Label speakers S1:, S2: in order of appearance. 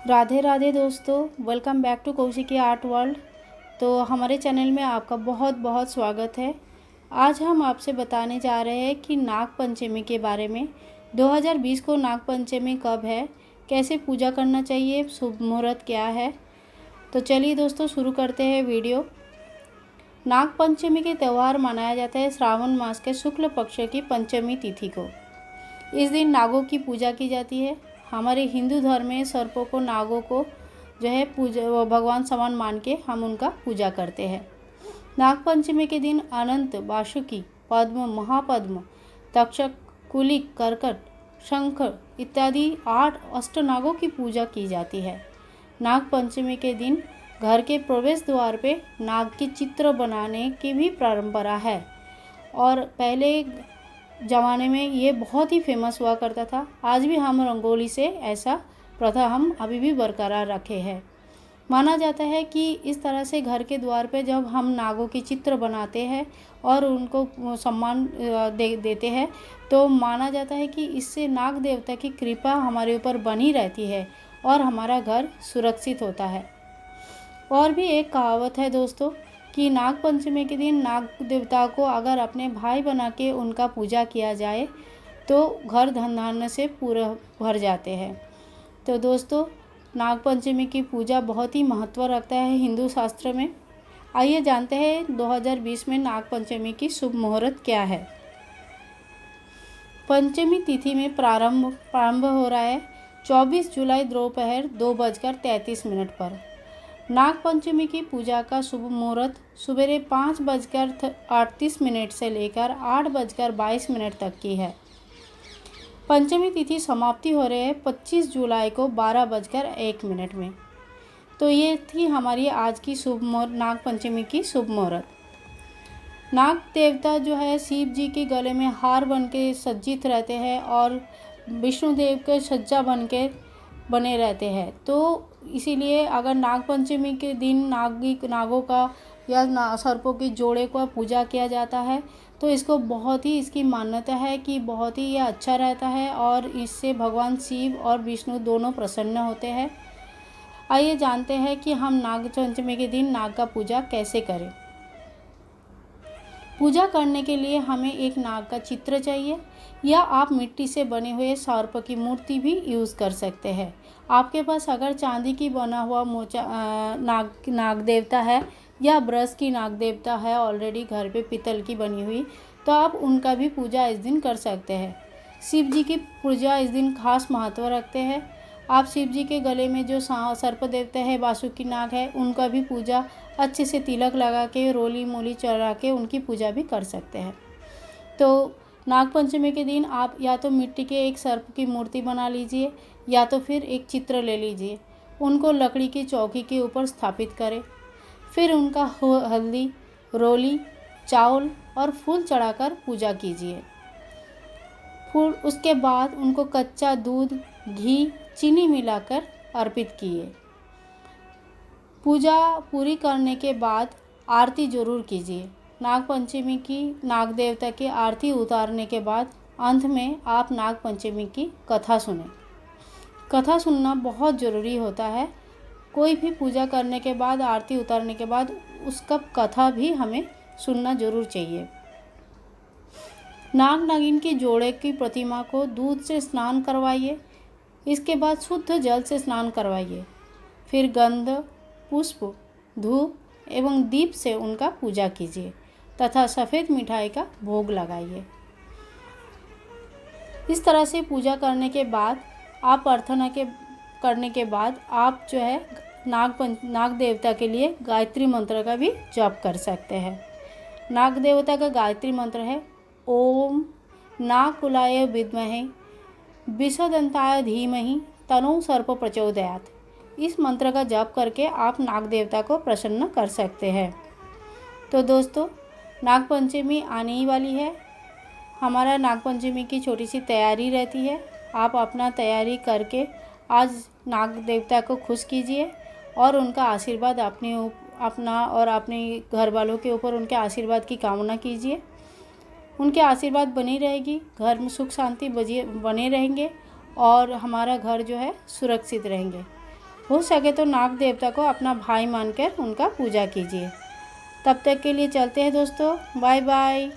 S1: राधे राधे दोस्तों, welcome back to Kaushiki art world. तो हमारे चैनल में आपका बहुत बहुत स्वागत है। आज हम आपसे बताने जा रहे हैं कि नाग पंचमी के बारे में। 2020 को नाग पंचमी कब है, कैसे पूजा करना चाहिए, शुभ मुहूर्त क्या है। तो चलिए दोस्तों शुरू करते हैं वीडियो। नाग पंचमी के त्यौहार मनाया जाता है श्रावण मास के शुक्ल पक्ष की पंचमी तिथि को। इस दिन नागों की पूजा की जाती है। हमारे हिंदू धर्म में सर्पों को, नागों को जो है पूजा भगवान समान मान के हम उनका पूजा करते हैं। नाग पंचमी के दिन अनंत, वासुकी, पद्म, महापद्म, तक्षक, कुलिक, कर्कट, शंख इत्यादि 8 अष्टनागों की पूजा की जाती है। नाग पंचमी के दिन घर के प्रवेश द्वार पे नाग के चित्र बनाने की भी परंपरा है और पहले ज़माने में ये बहुत ही फेमस हुआ करता था। आज भी हम रंगोली से ऐसा प्रथा हम अभी भी बरकरार रखे हैं। माना जाता है कि इस तरह से घर के द्वार पे जब हम नागों की चित्र बनाते हैं और उनको सम्मान देते हैं तो माना जाता है कि इससे नाग देवता की कृपा हमारे ऊपर बनी रहती है और हमारा घर सुरक्षित होता है। और भी एक कहावत है दोस्तों कि नाग पंचमी के दिन नाग देवता को अगर अपने भाई बना के उनका पूजा किया जाए तो घर धन धान्य से पूरा भर जाते हैं। तो दोस्तों नाग पंचमी की पूजा बहुत ही महत्व रखता है हिंदू शास्त्र में। आइए जानते हैं 2020 में नाग पंचमी की शुभ मुहूर्त क्या है। पंचमी तिथि में प्रारंभ हो रहा है 24 जुलाई दोपहर 2:33 पर। नाग पंचमी की पूजा का शुभ मुहूर्त सवेरे 5:38 से लेकर 8:22 तक की है। पंचमी तिथि समाप्ति हो रही है 25 जुलाई को 12:01 में। तो ये थी हमारी आज की शुभ मुहूर्त, नाग पंचमी की शुभ मुहूर्त। नाग देवता जो है शिव जी के गले में हार बन के सज्जित रहते हैं और विष्णुदेव के सज्जा बने रहते हैं। तो इसीलिए अगर नाग पंचमी के दिन नागों का या सर्पों की जोड़े को पूजा किया जाता है तो इसको बहुत ही इसकी मान्यता है कि बहुत ही ये अच्छा रहता है और इससे भगवान शिव और विष्णु दोनों प्रसन्न होते हैं। आइए जानते हैं कि हम नाग पंचमी के दिन नाग का पूजा कैसे करें। पूजा करने के लिए हमें एक नाग का चित्र चाहिए या आप मिट्टी से बने हुए सर्प की मूर्ति भी यूज़ कर सकते हैं। आपके पास अगर चांदी की बना हुआ नाग देवता है या ब्रश की नाग देवता है ऑलरेडी घर पे पीतल की बनी हुई, तो आप उनका भी पूजा इस दिन कर सकते हैं। शिव जी की पूजा इस दिन खास महत्व रखते हैं। आप शिव जी के गले में जो सर्प देवता है, वासुकी नाग है, उनका भी पूजा अच्छे से तिलक लगा के, रोली मोली चढ़ा के उनकी पूजा भी कर सकते हैं। तो नाग पंचमी के दिन आप या तो मिट्टी के एक सर्प की मूर्ति बना लीजिए या तो फिर एक चित्र ले लीजिए, उनको लकड़ी की चौकी के ऊपर स्थापित करें। फिर उनका हल्दी, रोली, चावल और फूल चढ़ाकर पूजा कीजिए। उसके बाद उनको कच्चा दूध, घी, चीनी मिलाकर अर्पित किए। पूजा पूरी करने के बाद आरती जरूर कीजिए। नाग पंचमी की नाग देवता की आरती उतारने के बाद अंत में आप नाग पंचमी की कथा सुनें। कथा सुनना बहुत ज़रूरी होता है। कोई भी पूजा करने के बाद, आरती उतारने के बाद उसका कथा भी हमें सुनना जरूर चाहिए। नाग नागिन की जोड़े की प्रतिमा को दूध से स्नान करवाइए। इसके बाद शुद्ध जल से स्नान करवाइए। फिर गंध, पुष्प, धूप एवं दीप से उनका पूजा कीजिए तथा सफ़ेद मिठाई का भोग लगाइए। इस तरह से पूजा करने के बाद आप प्रार्थना करने के बाद आप जो है नाग देवता के लिए गायत्री मंत्र का भी जप कर सकते हैं। नाग देवता का गायत्री मंत्र है ओम नागकुलाय विद्महे विषदंताय धीमहि तनो सर्प प्रचोदयात्। इस मंत्र का जप करके आप नाग देवता को प्रसन्न कर सकते हैं। तो दोस्तों नाग पंचमी आने ही वाली है। हमारा नाग पंचमी की छोटी सी तैयारी रहती है। आप अपना तैयारी करके आज नाग देवता को खुश कीजिए और उनका आशीर्वाद अपना और अपने घर वालों के ऊपर उनके आशीर्वाद की कामना कीजिए। उनके आशीर्वाद बनी रहेगी, घर में सुख शांति बने रहेंगे और हमारा घर जो है सुरक्षित रहेंगे। हो सके तो नाग देवता को अपना भाई मानकर उनका पूजा कीजिए। तब तक के लिए चलते हैं दोस्तों, बाय बाय।